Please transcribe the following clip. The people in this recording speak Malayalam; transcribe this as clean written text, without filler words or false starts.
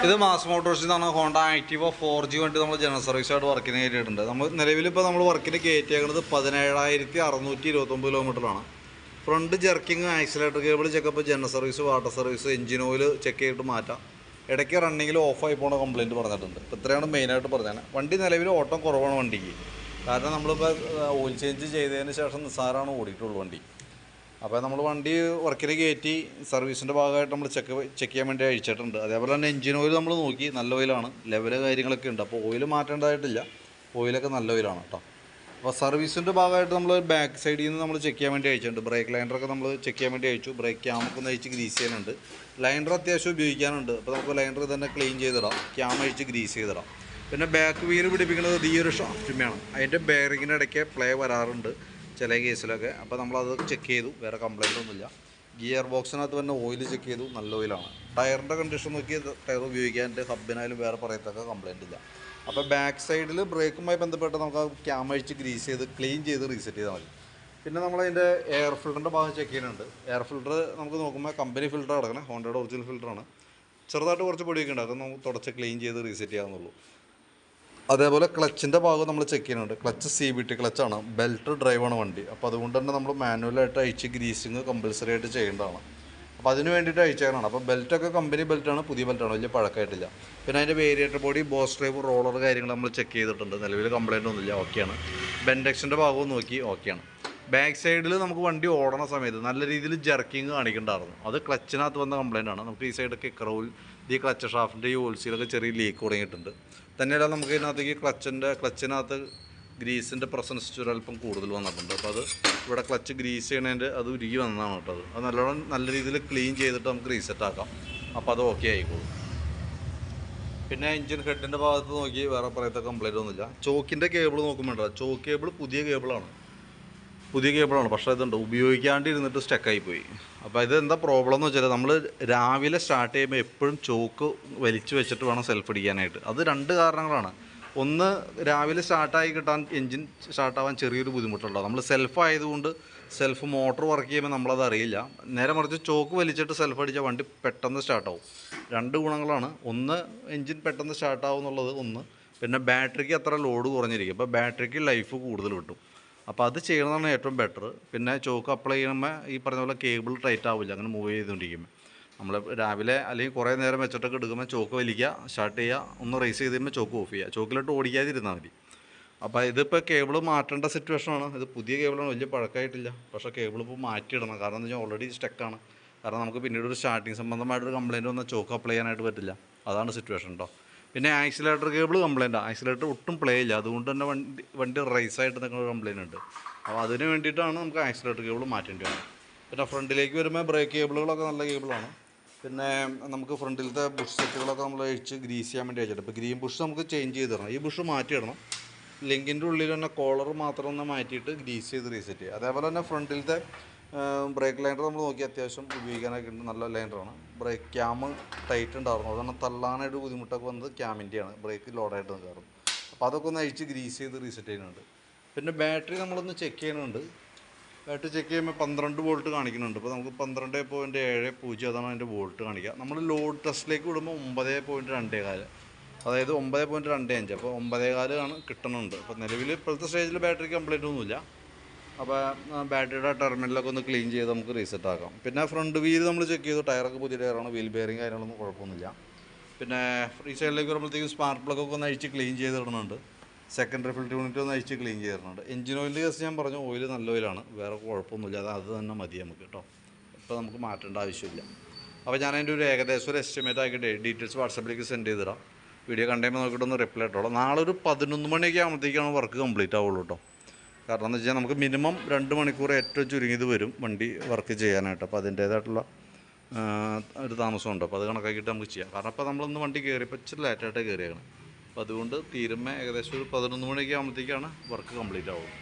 ഇത് മാസ് മോട്ടോഴ്സിൽ നിന്നാണ് ഹോണ്ട ആക്റ്റീവ 4G വണ്ടി നമ്മൾ ജനറൽ സർവീസായിട്ട് വർക്കിന് കയറ്റിയിട്ടുണ്ട്. നമ്മൾ നിലവിലിപ്പോൾ നമ്മൾ വർക്കിന് കയറ്റിയേക്കുന്നത് 17,629 കിലോമീറ്ററാണ്. Front jerking, accelerator cable checkup, general service, water service, engine oil check ചെയ്തിട്ട് മാറ്റാം. ഇടയ്ക്ക് റണ്ണിങ്ങിൽ ഓഫായി പോകുന്ന കംപ്ലയിൻറ്റ് പറഞ്ഞിട്ടുണ്ട്. ഇപ്പോൾ ഇത്രയാണ് മെയിനായിട്ട് പറഞ്ഞത്. വണ്ടി നിലവിൽ ഓട്ടം കുറവാണ് വണ്ടിക്ക്. കാരണം നമ്മളിപ്പോൾ ഓയിൽ ചേഞ്ച് ചെയ്തതിന് ശേഷം നിസ്സാരമാണ് ഓടിയിട്ടുള്ളൂ വണ്ടി. അപ്പോൾ നമ്മൾ വണ്ടി വർക്കിന് കയറ്റി സർവീസിൻ്റെ ഭാഗമായിട്ട് നമ്മൾ ചെക്ക് ചെയ്യാൻ വേണ്ടി അയച്ചിട്ടുണ്ട്. അതേപോലെ തന്നെ എഞ്ചിൻ ഓയിൽ നമ്മൾ നോക്കി, നല്ല ഓയിലാണ്, ലെവല് കാര്യങ്ങളൊക്കെ ഉണ്ട്. അപ്പോൾ ഓയിൽ മാറ്റേണ്ടതായിട്ടില്ല, ഓയിലൊക്കെ നല്ല ഓയിലാണ് കേട്ടോ. അപ്പോൾ സർവീസിൻ്റെ ഭാഗമായിട്ട് നമ്മൾ ബാക്ക് സൈഡിൽ നിന്ന് നമ്മൾ ചെക്ക് ചെയ്യാൻ വേണ്ടി അയച്ചിട്ടുണ്ട്. ബ്രേക്ക് ലൈനറൊക്കെ നമ്മൾ ചെക്ക് ചെയ്യാൻ വേണ്ടി അയച്ചു. ബ്രേക്ക് ക്യാമൊക്കെ ഒന്ന് അയച്ച് ഗ്രീസ് ചെയ്യാനുണ്ട്. ലൈനർ അത്യാവശ്യം ഉപയോഗിക്കാനുണ്ട്. അപ്പോൾ നമുക്ക് ലൈനർ തന്നെ ക്ലീൻ ചെയ്തിടാം, ക്യാം അഴിച്ച് ഗ്രീസ് ചെയ്തിടാം. പിന്നെ ബാക്ക് വീല് പിടിപ്പിക്കുന്നത് ഈ ഒരു ഷാഫ്റ്റുമാണ്. അതിൻ്റെ ബെയറിങ്ങിന് ഇടയ്ക്ക് പ്ലേ വരാറുണ്ട് ചില കേസിലൊക്കെ. അപ്പോൾ നമ്മളത് ചെക്ക് ചെയ്തു, വേറെ കംപ്ലയിൻ്റ് ഒന്നുമില്ല. ഗിയർ ബോക്സിനകത്ത് തന്നെ ഓയിൽ ചെക്ക് ചെയ്തു, നല്ല ഓയിലാണ്. ടയറിൻ്റെ കണ്ടീഷൻ നോക്കി ടയർ ഉപയോഗിക്കാൻ്റെ ഹബിനായാലും വേറെ പറയത്തൊക്കെ കംപ്ലയിൻ്റ് ഇല്ല. അപ്പോൾ ബാക്ക് സൈഡിൽ ബ്രേക്കുമായി ബന്ധപ്പെട്ട് നമുക്ക് ക്യാം അഴിച്ച് ഗ്രീസ് ചെയ്ത് ക്ലീൻ ചെയ്ത് റീസെറ്റ് ചെയ്താൽ മതി. പിന്നെ നമ്മളതിൻ്റെ എയർ ഫിൽറ്ററിൻ്റെ ഭാഗം ചെക്ക് ചെയ്യുന്നുണ്ട്. എയർ ഫിൽറ്റർ നമുക്ക് നോക്കുമ്പോൾ കമ്പനി ഫിൽറ്റർ അടക്കണം, ഹോണ്ടയുടെ ഒറിജിനൽ ഫിൽറ്ററാണ്. ചെറുതായിട്ട് കുറച്ച് പൊടിയൊക്കെ ഉണ്ട്, അത് നമുക്ക് തുടച്ച് ക്ലീൻ ചെയ്ത് റീസെറ്റ് ചെയ്യാവുന്നുള്ളൂ. അതേപോലെ ക്ലച്ചിൻ്റെ ഭാഗം നമ്മൾ ചെക്ക് ചെയ്യുന്നുണ്ട്. ക്ലച്ച് CVT ക്ലച്ചാണ്, ബെൽറ്റ് ഡ്രൈവാണ് വണ്ടി. അപ്പോൾ അതുകൊണ്ട് തന്നെ നമ്മൾ മാനുവലായിട്ട് അയച്ച് ഗ്രീസിങ് കമ്പൽസറി ആയിട്ട് ചെയ്യേണ്ടതാണ്. അപ്പോൾ അതിന് വേണ്ടിയിട്ട് അയച്ചേക്കാനാണ്. അപ്പോൾ ബെൽറ്റൊക്കെ കമ്പനി ബെൽറ്റാണ്, പുതിയ ബെൽറ്റാണ്, വലിയ പഴക്കമായിട്ടില്ല. പിന്നെ അതിൻ്റെ variator body, boss drive, roller കാര്യങ്ങൾ നമ്മൾ ചെക്ക് ചെയ്തിട്ടുണ്ട്. നിലവിൽ കംപ്ലയിൻ്റ് ഒന്നുമില്ല, ഓക്കെയാണ്. ബെൻഡക്ഷൻ്റെ ഭാഗവും നോക്കി, ഓക്കെയാണ്. ബാക്ക് സൈഡിൽ നമുക്ക് വണ്ടി ഓടണ സമയത്ത് നല്ല രീതിയിൽ ജർക്കിങ് കാണിക്കേണ്ടായിരുന്നു. അത് ക്ലച്ചിനകത്ത് വന്ന കംപ്ലയിൻ്റ് ആണ്. നമുക്ക് ഈ സൈഡ് കിക്കർ ഓയിൽ, ഈ ക്ലച്ച് ഷാഫ്റ്റിൻ്റെ ഈ ഓയിൽസിലൊക്കെ ചെറിയ ലീക്ക് തുടങ്ങിയിട്ടുണ്ട്. തന്നെയല്ല നമുക്ക് ഇതിനകത്തേക്ക് ക്ലച്ചിനകത്ത് ഗ്രീസിൻ്റെ പ്രസൻസ് ഒരല്പം കൂടുതൽ വന്നിട്ടുണ്ട്. അപ്പോൾ അത് ഇവിടെ ക്ലച്ച് ഗ്രീസ് ചെയ്യണതിൻ്റെ അത് ഉരുകി വന്നതാണ് കേട്ടോ. അത് നല്ലോണം നല്ല രീതിയിൽ ക്ലീൻ ചെയ്തിട്ട് നമുക്ക് റീസെറ്റ് ആക്കാം. അപ്പോൾ അത് ഓക്കെ ആയിക്കോളും. പിന്നെ എഞ്ചിൻ ഹെഡിൻ്റെ ഭാഗത്ത് നോക്കി വേറെ പറയത്ത കംപ്ലയിൻ്റ് ഒന്നുമില്ല. ചോക്കിൻ്റെ കേബിൾ നോക്കുമ്പോഴോ, ചോക്ക് കേബിൾ പുതിയ കേബിളാണ്, പക്ഷേ ഇതുണ്ട് ഉപയോഗിക്കാണ്ടിരുന്നിട്ട് സ്റ്റക്കായിപ്പോയി. അപ്പോൾ ഇത് എന്താ പ്രോബ്ലം എന്ന് വെച്ചാൽ നമ്മൾ രാവിലെ സ്റ്റാർട്ട് ചെയ്യുമ്പോൾ എപ്പോഴും ചോക്ക് വലിച്ചു വെച്ചിട്ട് വേണം സെൽഫ് അടിക്കാനായിട്ട്. അത് രണ്ട് കാരണങ്ങളാണ്. ഒന്ന്, രാവിലെ സ്റ്റാർട്ടായി കിട്ടാൻ എൻജിൻ സ്റ്റാർട്ടാവാൻ ചെറിയൊരു ബുദ്ധിമുട്ടുണ്ടാകും. നമ്മൾ സെൽഫ് ആയതുകൊണ്ട് സെൽഫ് മോട്ടർ വർക്ക് ചെയ്യുമ്പോൾ നമ്മളത് അറിയില്ല. നേരെ മറിച്ച് ചോക്ക് വലിച്ചിട്ട് സെൽഫ് അടിച്ചാൽ വണ്ടി പെട്ടെന്ന് സ്റ്റാർട്ടാവും. രണ്ട് ഗുണങ്ങളാണ്. ഒന്ന്, എൻജിൻ പെട്ടെന്ന് സ്റ്റാർട്ടാവും എന്നുള്ളത് ഒന്ന്. പിന്നെ ബാറ്ററിക്ക് അത്ര ലോഡ് കുറഞ്ഞിരിക്കും, അപ്പോൾ ബാറ്ററിക്ക് ലൈഫ് കൂടുതൽ കിട്ടും. അപ്പോൾ അത് ചെയ്യണമെന്നാണ് ഏറ്റവും ബെറ്റർ. പിന്നെ ചോക്ക് അപ്ലൈ ചെയ്യുമ്പോൾ ഈ പറഞ്ഞ പോലെ കേബിൾ ടൈറ്റ് ആവില്ല അങ്ങനെ മൂവ് ചെയ്തുകൊണ്ടിരിക്കുമ്പോൾ. നമ്മൾ രാവിലെ അല്ലെങ്കിൽ കുറേ നേരം വെച്ചിട്ടൊക്കെ എടുക്കുമ്പോൾ ചോക്ക് വലിക്കുക, സ്റ്റാർട്ട് ചെയ്യുക, ഒന്ന് റേസ് ചെയ്ത് കഴിയുമ്പോൾ ചോക്ക് ഓഫ് ചെയ്യുക, ചോക്കിലോട്ട് ഓടിക്കാതിരുന്നാൽ മതി. അപ്പോൾ ഇതിപ്പോൾ കേബിൾ മാറ്റേണ്ട സിറ്റുവേഷനാണ്. ഇത് പുതിയ കേബിളാണ്, വലിയ പഴക്കമായിട്ടില്ല. പക്ഷേ കേബിൾ ഇപ്പോൾ മാറ്റിയിടണം. കാരണം എന്താ വെച്ചാൽ ഓൾറെഡി സ്റ്റക്കാണ്. കാരണം നമുക്ക് പിന്നീട് ഒരു സ്റ്റാർട്ടിങ് സംബന്ധമായിട്ടൊരു കംപ്ലയിൻറ്റ് വന്നാൽ ചോക്ക് അപ്ലൈ ചെയ്യാനായിട്ട് പറ്റില്ല. അതാണ് സിറ്റുവേഷൻ കേട്ടോ. പിന്നെ ആക്സിലേറ്റർ കേബിൾ കംപ്ലയിൻറ്റാണ്. ആക്സിലേറ്റർ ഒട്ടും പ്ലേ ഇല്ല, അതുകൊണ്ട് തന്നെ വണ്ടി റൈസായിട്ട് നിൽക്കുന്ന കംപ്ലയിൻ്റ് ഉണ്ട്. അപ്പോൾ അതിന് വേണ്ടിയിട്ടാണ് നമുക്ക് ആക്സിലേറ്റർ കേബിൾ മാറ്റേണ്ടി വന്നത്. പിന്നെ ഫ്രണ്ടിലേക്ക് വരുമ്പോൾ ബ്രേക്ക് കേബിളുകളൊക്കെ നല്ല കേബിളാണ്. പിന്നെ നമുക്ക് ഫ്രണ്ടിലത്തെ ബുഷ് സെറ്റുകളൊക്കെ നമ്മൾ അഴിച്ച് ഗ്രീസ് ചെയ്യാൻ വേണ്ടി അയച്ചിട്ട്, ഇപ്പോൾ ഗ്രീൻ ബുഷ് നമുക്ക് ചേഞ്ച് ചെയ്ത് തരണം. ഈ ബുഷ് മാറ്റിയിടണം. ലിങ്കിൻ്റെ ഉള്ളിൽ തന്നെ കോളർ മാത്രം ഒന്ന് മാറ്റിയിട്ട് ഗ്രീസ് ചെയ്ത് റീസെറ്റ് ചെയ്യുക. അതേപോലെ തന്നെ ഫ്രണ്ടിലത്തെ ബ്രേക്ക് ലൈനർ നമ്മൾ നോക്കി അത്യാവശ്യം ഉപയോഗിക്കാനൊക്കെ ഉണ്ട്, നല്ല ലൈനറാണ്. ബ്രേക്ക് ക്യാം ടൈറ്റ് ഉണ്ടായിരുന്നു, അതുകൊണ്ട് തള്ളാനായിട്ട് ബുദ്ധിമുട്ടൊക്കെ വന്നത് ക്യാമിൻ്റെയാണ്, ബ്രേക്ക് ലോഡായിട്ട് നിൽക്കാറുണ്ട്. അപ്പോൾ അതൊക്കെ ഒന്ന് അഴിച്ച് ഗ്രീസ് ചെയ്ത് റീസെറ്റ് ചെയ്യുന്നുണ്ട്. പിന്നെ ബാറ്ററി നമ്മളൊന്ന് ചെക്ക് ചെയ്യുന്നുണ്ട്. ബാറ്ററി ചെക്ക് ചെയ്യുമ്പോൾ 12 വോൾട്ട് കാണിക്കുന്നുണ്ട്. ഇപ്പോൾ നമുക്ക് 12.70 അതാണ് അതിൻ്റെ വോൾട്ട് കാണിക്കുക. നമ്മൾ ലോഡ് ടെസ്റ്റിലേക്ക് വിടുമ്പോൾ 9.25, അതായത് 9.25. അപ്പോൾ 9.25 ആണ് കിട്ടുന്നുണ്ട്. അപ്പോൾ നിലവിൽ ഇപ്പോഴത്തെ സ്റ്റേജിൽ ബാറ്ററി കംപ്ലയിൻ്റ് ഒന്നുമില്ല. അപ്പോൾ ബാറ്ററിയുടെ ടെർമിനലൊക്കെ ഒന്ന് ക്ലീൻ ചെയ്ത് നമുക്ക് റീസെറ്റ് ആക്കാം. പിന്നെ ഫ്രണ്ട് വീൽ നമ്മൾ ചെക്ക് ചെയ്തു, ടയറൊക്കെ പുതിയ ടയറാണ്, വീൽ ബെയറിങ് കാര്യങ്ങളൊന്നും കുഴപ്പമൊന്നുമില്ല. പിന്നെ ഈ സൈഡിലേക്ക് വരുമ്പോഴത്തേക്കും സ്പാർക്ക് പ്ലഗൊക്കെ ഒന്ന് അഴിച്ച് ക്ലീൻ ചെയ്തിടുന്നുണ്ട്. സെക്കൻഡറി ഫിൽറ്റർ യൂണിറ്റ് ഒന്ന് അഴിച്ച് ക്ലീൻ ചെയ്തിട്ടുണ്ട്. എഞ്ചിൻ ഓയിലിൻ്റെ കേസ് ഞാൻ പറഞ്ഞു, ഓയിൽ നല്ല ഓയിലാണ്, വേറെ കുഴപ്പമൊന്നുമില്ല. അത് തന്നെ മതി നമുക്ക് കേട്ടോ. ഇപ്പോൾ നമുക്ക് മാറ്റേണ്ട ആവശ്യമില്ല. അപ്പോൾ ഞാൻ അതിൻ്റെ ഒരു ഏകദേശം ഒരു എസ്റ്റിമേറ്റ് ആക്കിയിട്ട് ഡീറ്റെയിൽസ് വാട്സാപ്പിലേക്ക് സെൻഡ് ചെയ്തിടാം. വീഡിയോ കണ്ടുമ്പോൾ നോക്കിയിട്ടൊന്ന് റിപ്ലൈ ഇട്ടോളാം. നാളെ ഒരു 11 മണിയൊക്കെ ആകുമ്പോഴത്തേക്കാണ് വർക്ക് കംപ്ലീറ്റ് ആവുള്ളൂ കേട്ടോ. കാരണം എന്ന് വെച്ചാൽ നമുക്ക് മിനിമം 2 മണിക്കൂർ ഏറ്റവും ചുരുങ്ങിയത് വരും വണ്ടി വർക്ക് ചെയ്യാനായിട്ട്. അപ്പോൾ അതിൻ്റേതായിട്ടുള്ള ഒരു താമസമുണ്ട്. അപ്പോൾ അത് കണക്കാക്കിയിട്ട് നമുക്ക് ചെയ്യാം. കാരണം ഇപ്പോൾ നമ്മളൊന്ന് വണ്ടി കയറിയപ്പോൾ ഇച്ചിരി ലേറ്റായിട്ട് കയറിയാണ്. അപ്പോൾ അതുകൊണ്ട് തീരുമ്പോൾ ഏകദേശം ഒരു 11 മണിയൊക്കെ ആകുമ്പോഴത്തേക്കാണ് വർക്ക് കംപ്ലീറ്റ് ആവുള്ളൂ.